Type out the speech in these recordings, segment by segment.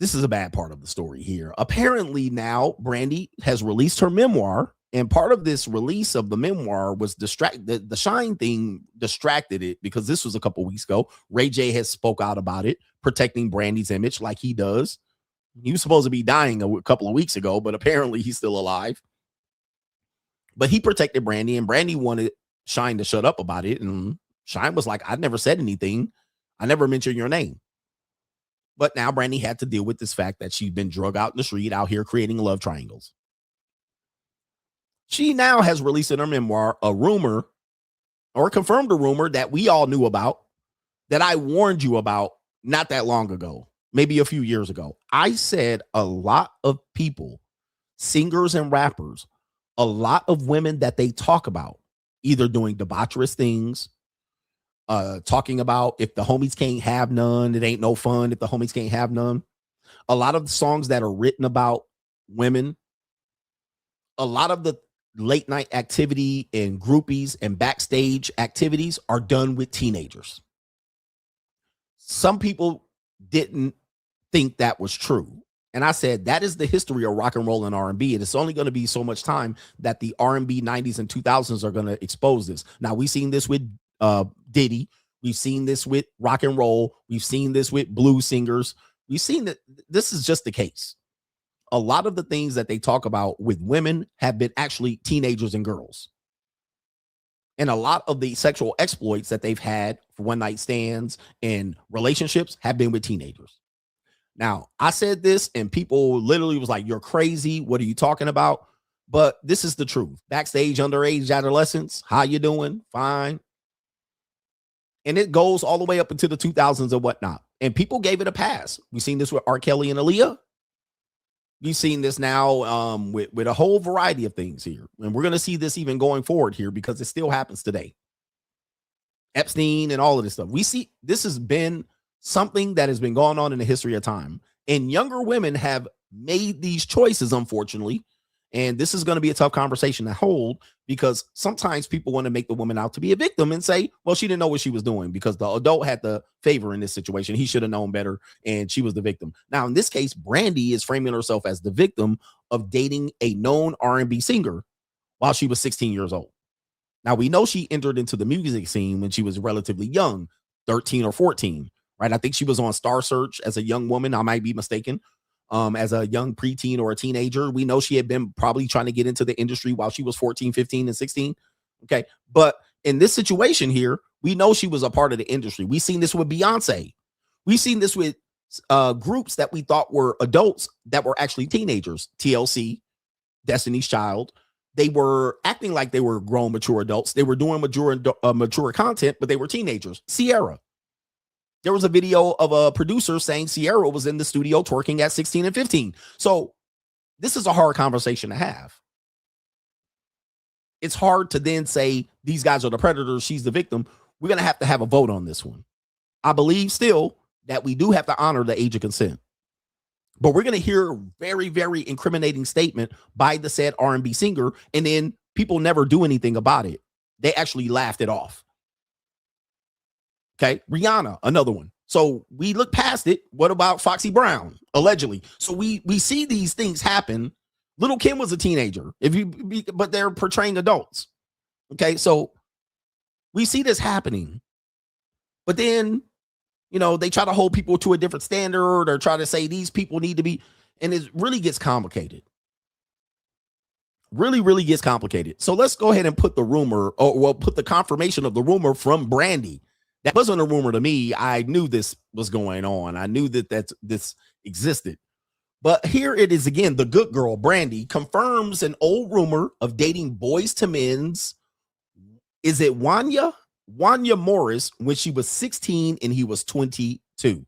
this is a bad part of the story here. Apparently now Brandy has released her memoir, and part of this release of the memoir was the Shine thing distracted it, because this was a couple weeks ago. Ray J has spoke out about it, protecting Brandy's image like he does. He was supposed to be dying a couple of weeks ago, but apparently he's still alive. But he protected Brandy, and Brandy wanted Shine to shut up about it. And Shine was like, I never said anything. I never mentioned your name. But now Brandy had to deal with this fact that she'd been drug out in the street out here creating love triangles. She now has released in her memoir a rumor, or confirmed a rumor that we all knew about, that I warned you about not that long ago, maybe a few years ago. I said a lot of people, singers and rappers, a lot of women that they talk about, either doing debaucherous things, talking about if the homies can't have none, it ain't no fun if the homies can't have none. A lot of the songs that are written about women, a lot of the late night activity and groupies and backstage activities are done with teenagers. Some people didn't think that was true. And I said, that is the history of rock and roll and R&B. And it's only going to be so much time that the R&B 90s and 2000s are going to expose this. Now, we've seen this with Diddy. We've seen this with rock and roll. We've seen this with blues singers. We've seen that this is just the case. A lot of the things that they talk about with women have been actually teenagers and girls. And a lot of the sexual exploits that they've had for one night stands and relationships have been with teenagers. Now, I said this and people literally was like, you're crazy. What are you talking about? But this is the truth. Backstage underage adolescents. How you doing? Fine. And it goes all the way up into the 2000s and whatnot. And people gave it a pass. We've seen this with R. Kelly and Aaliyah. You've seen this now with a whole variety of things here. And we're going to see this even going forward here because it still happens today. Epstein and all of this stuff. We see this has been something that has been going on in the history of time. And younger women have made these choices, unfortunately. And this is going to be a tough conversation to hold because sometimes people want to make the woman out to be a victim and say, well, she didn't know what she was doing because the adult had the favor in this situation. He should have known better. And she was the victim. Now, in this case, Brandy is framing herself as the victim of dating a known R&B singer while she was 16 years old. Now, we know she entered into the music scene when she was relatively young, 13 or 14, right? I think she was on Star Search as a young woman. I might be mistaken. As a young preteen or a teenager. We know she had been probably trying to get into the industry while she was 14, 15, and 16. Okay. But in this situation here, we know she was a part of the industry. We've seen this with Beyonce. We've seen this with groups that we thought were adults that were actually teenagers. TLC, Destiny's Child. They were acting like they were grown, mature adults. They were doing mature content, but they were teenagers. Sierra. There was a video of a producer saying Sierra was in the studio twerking at 16 and 15. So this is a hard conversation to have. It's hard to then say these guys are the predators, she's the victim. We're going to have a vote on this one. I believe still that we do have to honor the age of consent. But we're going to hear a very, very incriminating statement by the said R&B singer, and then people never do anything about it. They actually laughed it off. Okay, Rihanna, another one. So we look past it. What about Foxy Brown, allegedly? So we see these things happen. Little Kim was a teenager, but they're portraying adults. Okay, so we see this happening. But then, they try to hold people to a different standard or try to say these people need to be, and it really gets complicated. Really, really gets complicated. So let's go ahead and put the rumor, put the confirmation of the rumor from Brandy. That wasn't a rumor to me. I knew this was going on. I knew that this existed. But here it is again. The good girl, Brandy, confirms an old rumor of dating Boyz II Men's. Is it Wanya Morris when she was 16 and he was 22?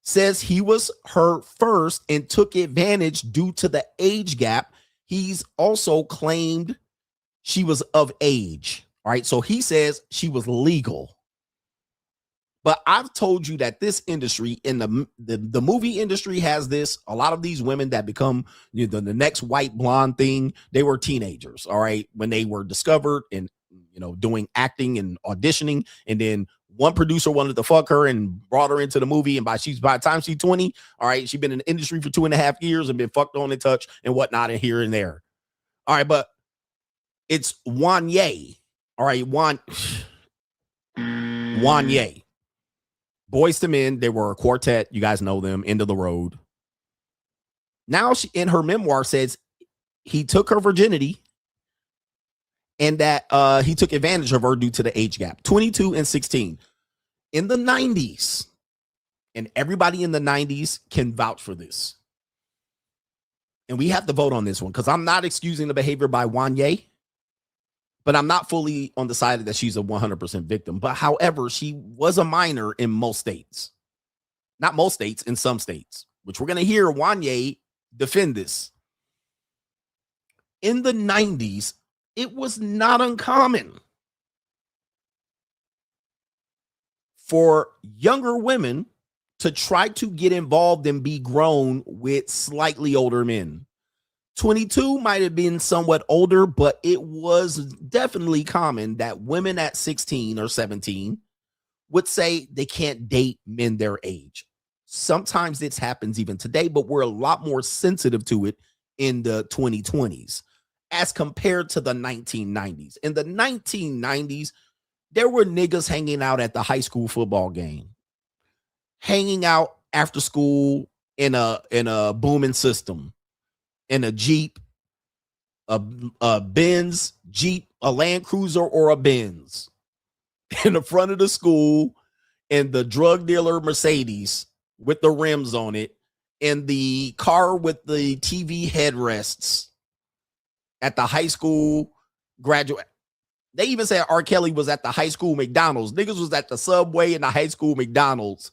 Says he was her first and took advantage due to the age gap. He's also claimed she was of age. All right, so he says she was legal. But I've told you that this industry, in the movie industry, has this. A lot of these women that become the next white blonde thing, they were teenagers, all right, when they were discovered and doing acting and auditioning. And then One producer wanted to fuck her and brought her into the movie. And by the time she's 20, all right, she's been in the industry for 2.5 years and been fucked on and touched and whatnot and here and there. All right, but it's Wanya. All right, Wanya. Boyz II Men, they were a quartet. You guys know them, End of the Road. Now she, in her memoir, says he took her virginity and that he took advantage of her due to the age gap, 22 and 16. In the 90s, and everybody in the 90s can vouch for this. And we have to vote on this one because I'm not excusing the behavior by Wanya, but I'm not fully on the side that she's a 100% victim. But however, she was a minor in most states. Not most states, in some states, which we're going to hear Wanya defend this. In the 90s, it was not uncommon for younger women to try to get involved and be grown with slightly older men. 22 might have been somewhat older, but it was definitely common that women at 16 or 17 would say they can't date men their age. Sometimes this happens even today, but we're a lot more sensitive to it in the 2020s as compared to the 1990s. In the 1990s, there were niggas hanging out at the high school football game, hanging out after school in a booming system, in a Jeep, a Benz Jeep, a Land Cruiser, or a Benz in the front of the school, and the drug dealer Mercedes with the rims on it, and the car with the TV headrests at the high school graduate. They even said R. Kelly was at the high school McDonald's. Niggas was at the Subway and the high school McDonald's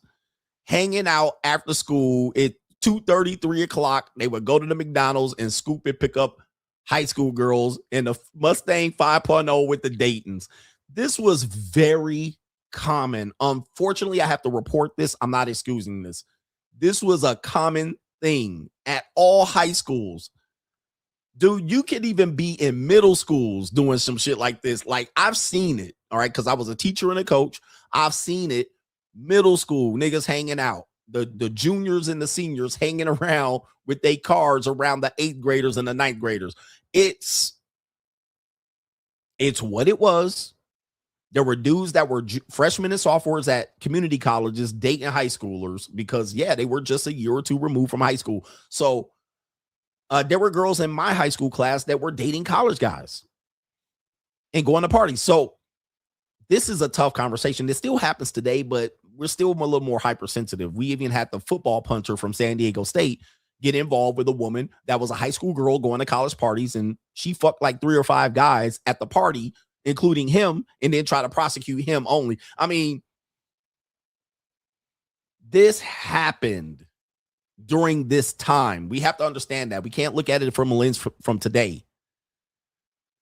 hanging out after school at 2:30, 3 o'clock. They would go to the McDonald's and scoop and pick up high school girls in the Mustang 5.0 with the Daytons. This was very common. Unfortunately, I have to report this. I'm not excusing this. This was a common thing at all high schools. Dude, you can even be in middle schools doing some shit like this. Like, I've seen it, all right, because I was a teacher and a coach. I've seen it. Middle school, niggas hanging out. The juniors and the seniors hanging around with their cars around the 8th graders and the 9th graders. It's what it was. There were dudes that were freshmen and sophomores at community colleges dating high schoolers because, yeah, they were just a year or two removed from high school. So there were girls in my high school class that were dating college guys and going to parties. So this is a tough conversation. It still happens today, but we're still a little more hypersensitive. We even had the football punter from San Diego State get involved with a woman that was a high school girl going to college parties, and she fucked like 3 or 5 guys at the party, including him, and then try to prosecute him only. I mean, this happened during this time. We have to understand that. We can't look at it from a lens from today.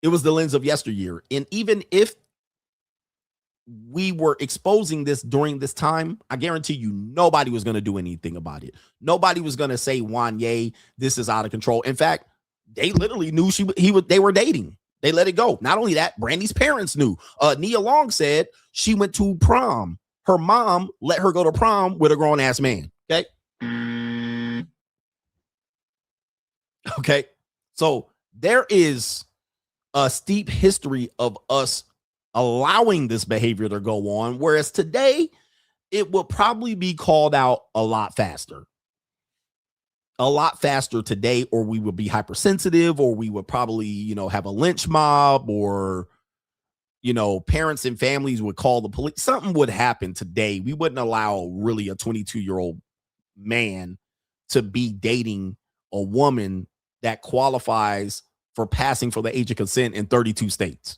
It was the lens of yesteryear. And even if we were exposing this during this time, I guarantee you nobody was going to do anything about it. Nobody was going to say, Wanya, this is out of control. In fact, they literally knew they were dating. They let it go. Not only that, Brandy's parents knew. Nia Long said she went to prom. Her mom let her go to prom with a grown-ass man. Okay? Okay? So there is a steep history of us allowing this behavior to go on, whereas today it will probably be called out a lot faster today, or we would be hypersensitive, or we would probably, have a lynch mob, or, parents and families would call the police. Something would happen today. We wouldn't allow really a 22-year-old man to be dating a woman that qualifies for passing for the age of consent in 32 states,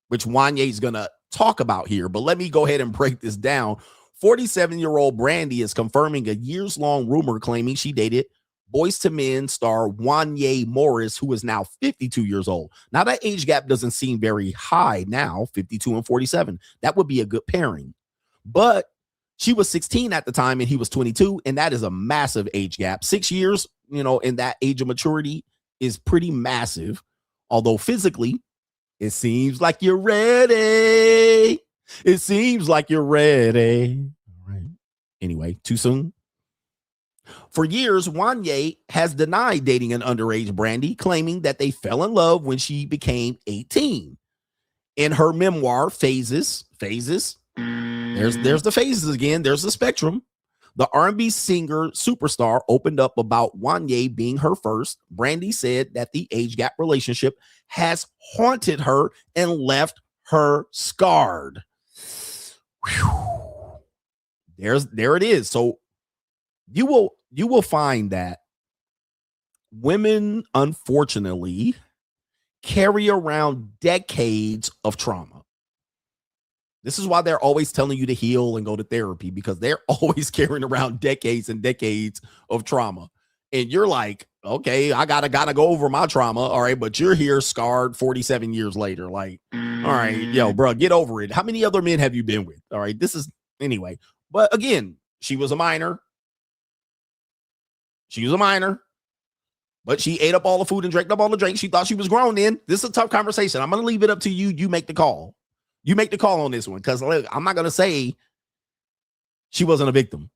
which Wanya is going to talk about here. But let me go ahead and break this down. 47-year-old Brandy is confirming a years-long rumor claiming she dated Boyz II Men star Wanya Morris, who is now 52 years old. Now, that age gap doesn't seem very high now, 52 and 47. That would be a good pairing. But she was 16 at the time, and he was 22, and that is a massive age gap. 6 years, in that age of maturity is pretty massive, although physically, it seems like you're ready. It seems like you're ready. All right. Anyway, too soon. For years, Wanya has denied dating an underage Brandy, claiming that they fell in love when she became 18. In her memoir, Phases, there's the phases again. There's the spectrum. The R&B singer superstar opened up about Wanya being her first. Brandy said that the age gap relationship has haunted her and left her scarred. Whew. There it is. So you will find that women, unfortunately, carry around decades of trauma. This is why they're always telling you to heal and go to therapy, because they're always carrying around decades and decades of trauma. And you're like, okay, I gotta go over my trauma. All right, but you're here scarred 47 years later. Like, all right, yo, bro, get over it. How many other men have you been with? All right, this is anyway. But again, she was a minor. But she ate up all the food and drank up all the drinks. She thought she was grown then. This is a tough conversation. I'm going to leave it up to you. You make the call. You make the call on this one, because I'm not going to say she wasn't a victim,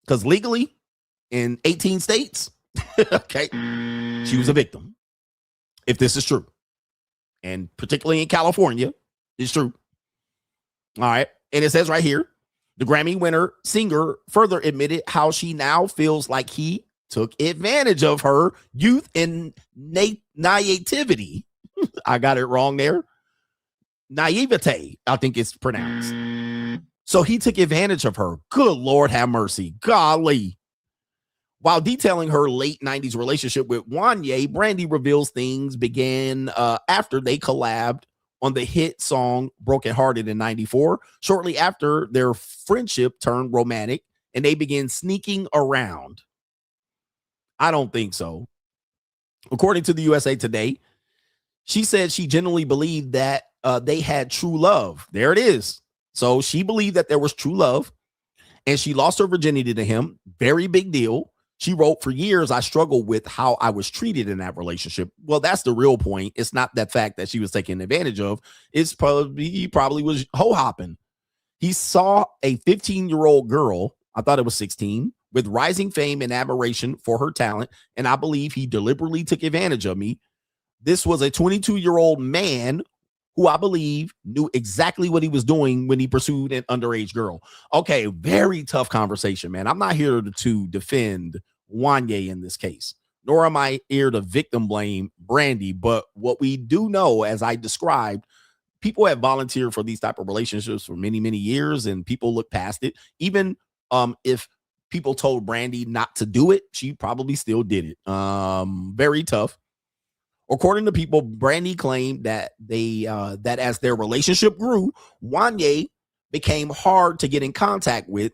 because legally in 18 states, okay, she was a victim. If this is true, and particularly in California, it's true. All right. And it says right here, the Grammy winner singer further admitted how she now feels like he took advantage of her youth and naivety. I got it wrong there. Naivete, I think it's pronounced. So he took advantage of her. Good Lord have mercy. Golly. While detailing her late 90s relationship with Wanya, Brandy reveals things began after they collabed on the hit song Broken Hearted in 94. Shortly after, their friendship turned romantic and they began sneaking around. I don't think so. According to the USA Today, she said she genuinely believed that they had true love. There it is. So she believed that there was true love, and she lost her virginity to him. Very big deal. She wrote, for years, I struggled with how I was treated in that relationship. Well, that's the real point. It's not that fact that she was taken advantage of. It's probably, he probably was ho-hopping. He saw a 15-year-old girl, I thought it was 16, with rising fame and admiration for her talent, and I believe he deliberately took advantage of me. This was a 22-year-old man who I believe knew exactly what he was doing when he pursued an underage girl. Okay, very tough conversation, man. I'm not here to defend Wanya in this case, nor am I here to victim blame Brandy. But what we do know, as I described, people have volunteered for these type of relationships for many, many years, and people look past it. Even if people told Brandy not to do it, she probably still did it. Very tough. According to people, Brandy claimed that that as their relationship grew, Wanya became hard to get in contact with,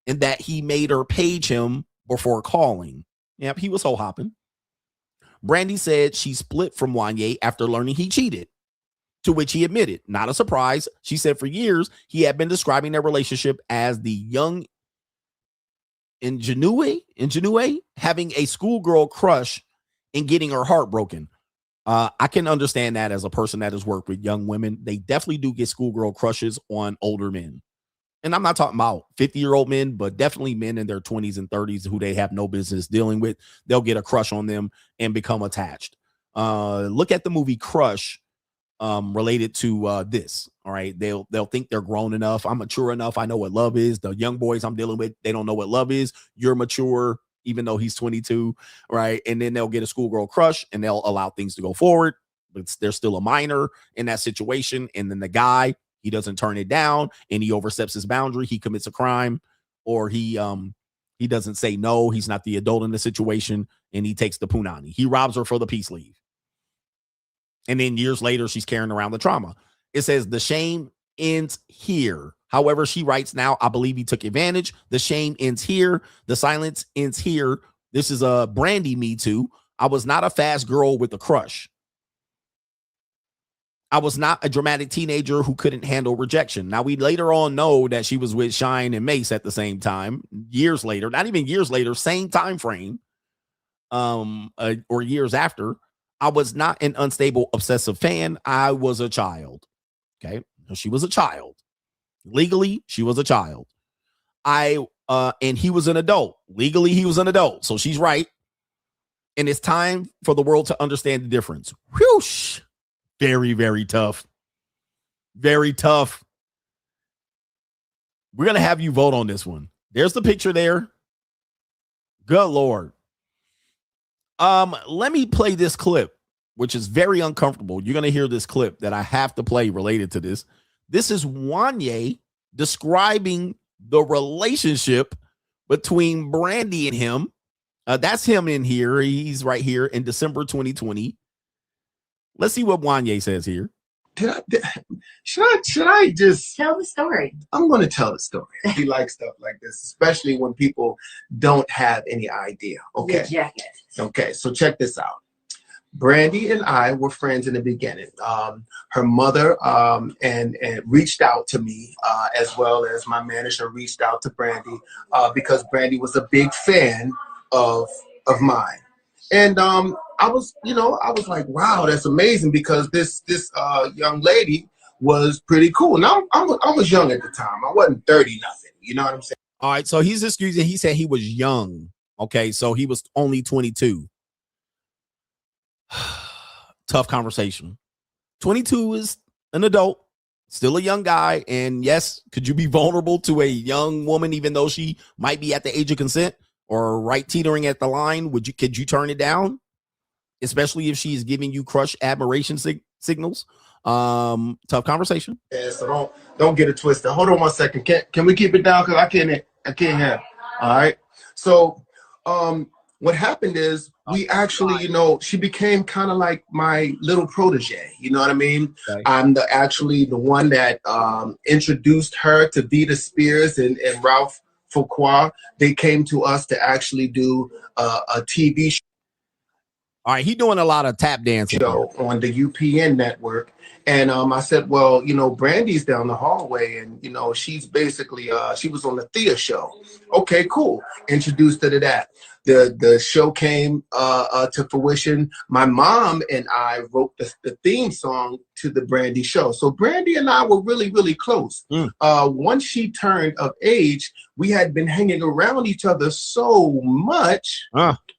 and that he made her page him before calling. Yep, he was ho hopping. Brandy said she split from Wanya after learning he cheated, to which he admitted. Not a surprise. She said for years he had been describing their relationship as the young ingenue, having a schoolgirl crush and getting her heart broken. I can understand that as a person that has worked with young women. They definitely do get schoolgirl crushes on older men. And I'm not talking about 50-year-old men, but definitely men in their 20s and 30s who they have no business dealing with. They'll get a crush on them and become attached. Look at the movie Crush related to this. All right. They'll think they're grown enough. I'm mature enough. I know what love is. The young boys I'm dealing with, they don't know what love is. You're mature, even though he's 22, right? And then they'll get a schoolgirl crush and they'll allow things to go forward, but they're still a minor in that situation. And then the guy, he doesn't turn it down and he oversteps his boundary. He commits a crime, or he doesn't say no. He's not the adult in the situation, and he takes the punani. He robs her for the peace leave. And then years later, she's carrying around the trauma. It says the shame ends here. However, she writes now, I believe he took advantage. The shame ends here. The silence ends here. This is a Brandy Me Too. I was not a fast girl with a crush. I was not a dramatic teenager who couldn't handle rejection. Now, we later on know that she was with Shine and Mace at the same time, years later, not even years later, same time frame, or years after. I was not an unstable, obsessive fan. I was a child. Okay. She was a child. Legally, she was a child. And he was an adult. Legally, he was an adult. So she's right. And it's time for the world to understand the difference. Whoosh. Very, very tough. Very tough. We're going to have you vote on this one. There's the picture there. Good Lord. Let me play this clip, which is very uncomfortable. You're going to hear this clip that I have to play related to this. This is Wanya describing the relationship between Brandy and him. That's him in here. He's right here in December 2020. Let's see what Wanya says here. Should I just tell the story? I'm going to tell the story. He likes stuff like this, especially when people don't have any idea. Okay. Jacket. Okay. So check this out. Brandy and I were friends in the beginning. Her mother and reached out to me, as well as my manager reached out to Brandy, because Brandy was a big fan of mine. And I was like, wow, that's amazing, because this young lady was pretty cool. Now I was young at the time. I wasn't 30 nothing. You know what I'm saying? All right. So he's excusing. He said he was young. Okay. So he was only 22. Tough conversation. 22 is an adult, still a young guy. And yes, could you be vulnerable to a young woman, even though she might be at the age of consent or right teetering at the line? Could you turn it down? Especially if she's giving you crush admiration signals. Tough conversation. Yeah, so don't get it twisted. Hold on one second. Can we keep it down? Because I can't hear. All right. So what happened is we actually, she became kind of like my little protege. You know what I mean? Okay. I'm actually the one that introduced her to Vita Spears and Ralph Fuqua. They came to us to actually do a TV show. All right, he's doing a lot of tap dancing show on the UPN network. And I said, well, Brandy's down the hallway, and, she's basically, she was on the Thea show. Okay, cool. Introduced her to that. The show came to fruition. My mom and I wrote the theme song to the Brandy show. So Brandy and I were really, really close. Once she turned of age, we had been hanging around each other so much.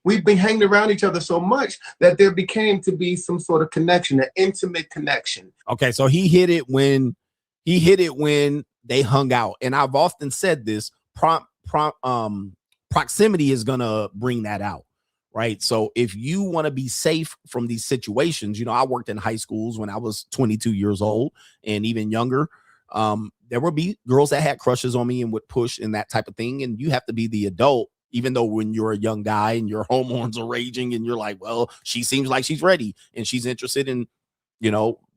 We've been hanging around each other so much that there became to be some sort of connection, an intimate connection. Okay, so he hit it when they hung out. And I've often said this, proximity is gonna bring that out, right? So if you want to be safe from these situations, I worked in high schools when I was 22 years old and even younger. There would be girls that had crushes on me and would push and that type of thing. And you have to be the adult, even though when you're a young guy and your hormones are raging and you're like, well, she seems like she's ready and she's interested in,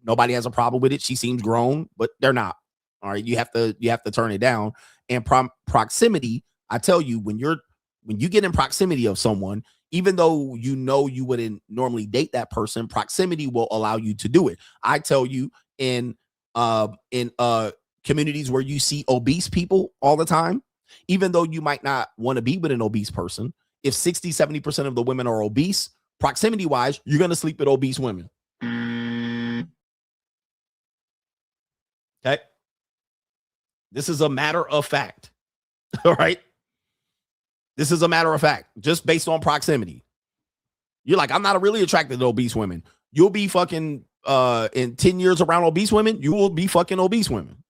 nobody has a problem with it. She seems grown, but they're not. All right. You have to turn it down. And proximity, I tell you, when you get in proximity of someone, even though you wouldn't normally date that person, proximity will allow you to do it. I tell you, in communities where you see obese people all the time, even though you might not want to be with an obese person, if 60-70% of the women are obese, proximity wise, you're going to sleep with obese women. Okay. This is a matter of fact. All right. This is a matter of fact, just based on proximity. You're like, I'm not really attracted to obese women. You'll be fucking in 10 years around obese women, you will be fucking obese women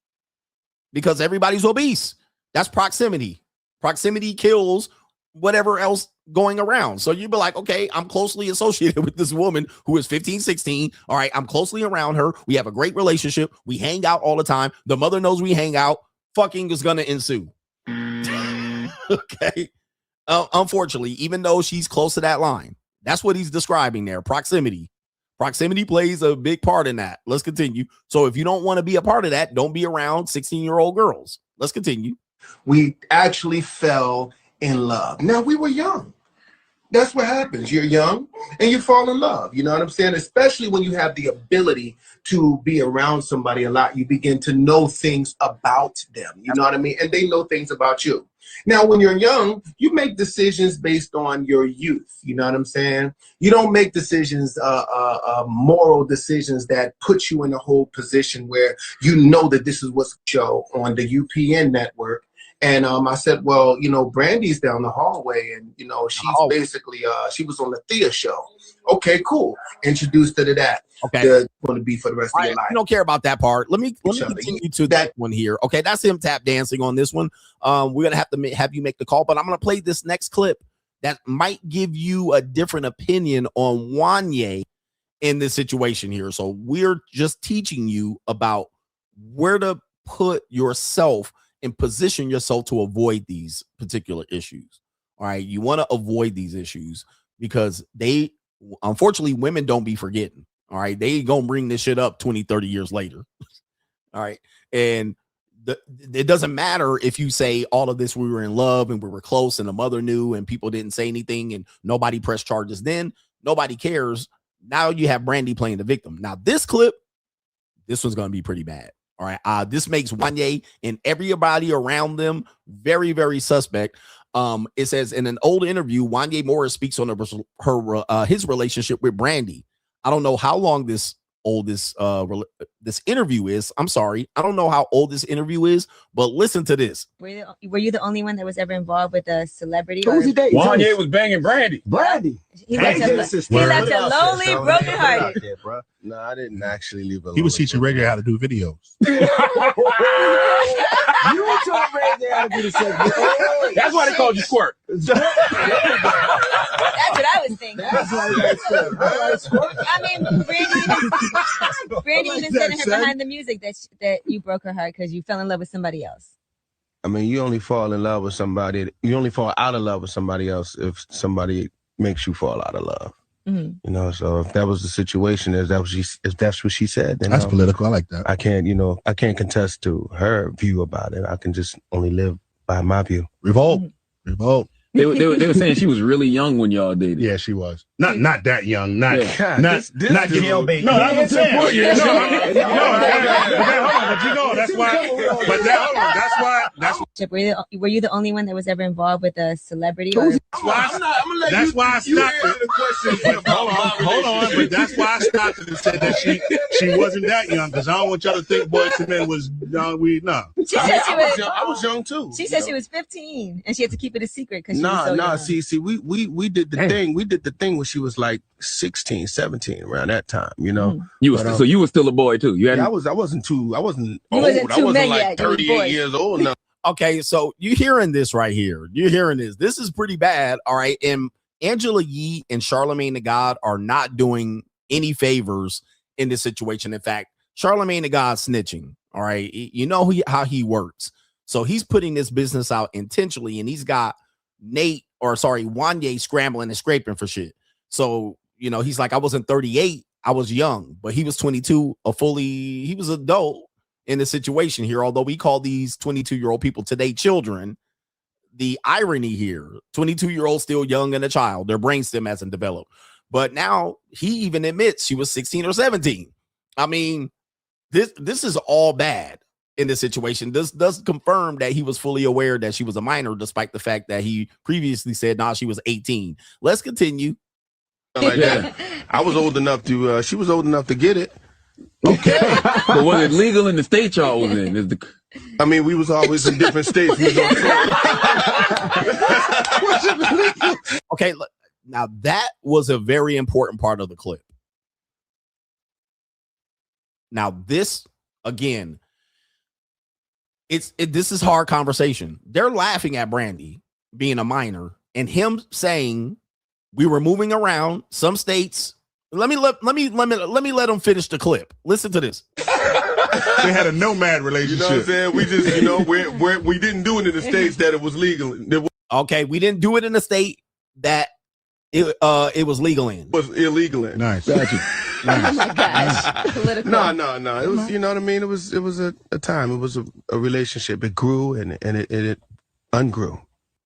because everybody's obese. That's proximity. Proximity kills whatever else going around. So you'd be like, okay, I'm closely associated with this woman who is 15, 16. All right, I'm closely around her. We have a great relationship. We hang out all the time. The mother knows we hang out. Fucking is going to ensue. Okay. Unfortunately, even though she's close to that line, that's what he's describing there. Proximity. Proximity plays a big part in that. Let's continue. So if you don't want to be a part of that, don't be around 16-year-old girls. Let's continue. We actually fell in love. Now, we were young. That's what happens. You're young and you fall in love. You know what I'm saying? Especially when you have the ability to be around somebody a lot, you begin to know things about them. You know what I mean? And they know things about you. Now, when you're young, you make decisions based on your youth. You know what I'm saying? You don't make decisions, moral decisions that put you in a whole position where you know that this is what's show on the UPN network. And I said, well, you know, Brandy's down the hallway, and you know, she's basically she was on the Thea show. Okay, cool. Introduced her to that. Okay, going to be for the rest of your life. You don't care about that part. Let me continue to that one here. Okay, that's him tap dancing on this one. We're gonna have to have you make the call, but I'm gonna play this next clip that might give you a different opinion on Wanya in this situation here. So we're just teaching you about where to put yourself and position yourself to avoid these particular issues. All right. You want to avoid these issues because unfortunately, women don't be forgetting. All right. They going to bring this shit up 20, 30 years later. All right. And it doesn't matter if you say all of this, we were in love and we were close and the mother knew and people didn't say anything and nobody pressed charges. Then nobody cares. Now you have Brandy playing the victim. Now this clip, this one's going to be pretty bad. All right. This makes Wanya and everybody around them very, very suspect. It says in an old interview, Wanya Morris speaks on his relationship with Brandy. I don't know how long this interview is. I'm sorry. I don't know how old this interview is, but listen to this. Were you the only one that was ever involved with a celebrity? Who was he dating? Wanya was banging Brandy. He left a lonely, broken hearted. No, I didn't actually leave a. He was teaching Reggae how to do videos. You told Reggae how to do the segment. That's why they called you Squirt. That's what I was thinking. That's why Squirt. I mean, Brandy even said in her behind the music that you broke her heart because you fell in love with somebody else. I mean, you only fall in love with somebody. You only fall out of love with somebody else if somebody makes you fall out of love. Mm-hmm. You know, so if that was the situation, if that's what she said, then that's political. I like that. I can't contest to her view about it. I can just only live by my view. Revolt. Mm-hmm. Revolt. They were saying she was really young when y'all dated. Yeah, she was. Not that young. Not jailbait. No, that's what I'm saying. Hold on, but you know that's why. But that's why. Were you the only one that was ever involved with a celebrity? That's why I stopped it. Hold on, but that's why I stopped it and said that she wasn't that young because I don't want y'all to think Boyz II Men was young. I was young too. She said she was 15 and she had to keep it a secret because see, we did the thing. We did the thing when she was like 16, 17, around that time, you know. So you were still a boy too. I wasn't old. I wasn't like 38 years old now. Okay, so you're hearing this right here. You're hearing this. This is pretty bad. All right. And Angela Yee and Charlamagne the God are not doing any favors in this situation. In fact, Charlamagne the God snitching. All right. You know how he works. So he's putting this business out intentionally, and he's got Wanya scrambling and scraping for shit. So, you know, he's like, I wasn't 38, I was young, but he was 22, he was adult in the situation here. Although we call these 22-year-old people today children, the irony here, 22-year-old still young and a child, their brainstem hasn't developed. But now he even admits she was 16 or 17. I mean, this is all bad. In this situation, this does confirm that he was fully aware that she was a minor, despite the fact that he previously said, she was 18. Let's continue. Like that. I was old enough to, she was old enough to get it. Okay. But was it legal in the state y'all was in? I mean, we was always in different states. Okay, now that was a very important part of the clip. Now this, again, this is hard conversation. They're laughing at Brandy being a minor and him saying we were moving around some states. Let me let them finish the clip. Listen to this. They had a nomad relationship. You know what I'm saying? We just, we didn't do it in the states that it was legal. Okay, we didn't do it in the state that it was legal in. It was illegal in. Nice. Gotcha. Oh my gosh. Political. No. It was, you know what I mean? It was a time. It was a relationship. It grew and it ungrew.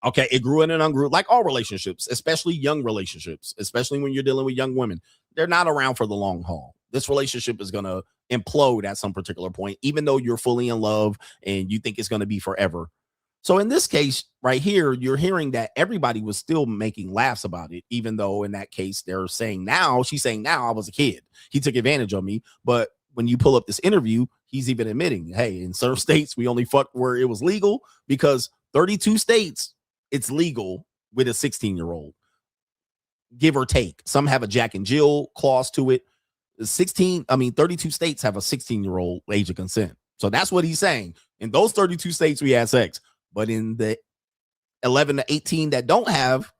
Okay, it grew in and ungrew, like all relationships, especially young relationships, especially when you're dealing with young women. They're not around for the long haul. This relationship is going to implode at some particular point, even though you're fully in love and you think it's going to be forever. So in this case right here, you're hearing that everybody was still making laughs about it, even though in that case they're saying now, she's saying now I was a kid. He took advantage of me. But when you pull up this interview, he's even admitting, hey, in certain states, we only fucked where it was legal, because 32 states, it's legal with a 16-year-old, give or take. Some have a Jack and Jill clause to it. 32 states have a 16-year-old age of consent. So that's what he's saying. In those 32 states, we had sex. But in the 11 to 18 that don't have,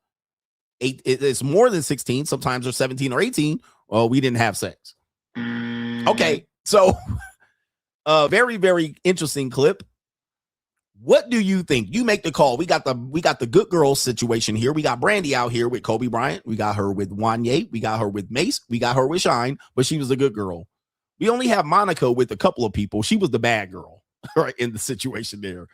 it's more than 16. Sometimes they're 17 or 18. Well, we didn't have sex. Okay, so very, very interesting clip. What do you think? You make the call. We got the good girl situation here. We got Brandy out here with Kobe Bryant. We got her with Wanya. We got her with Mace. We got her with Shine, but she was a good girl. We only have Monica with a couple of people. She was the bad girl, right, in the situation there.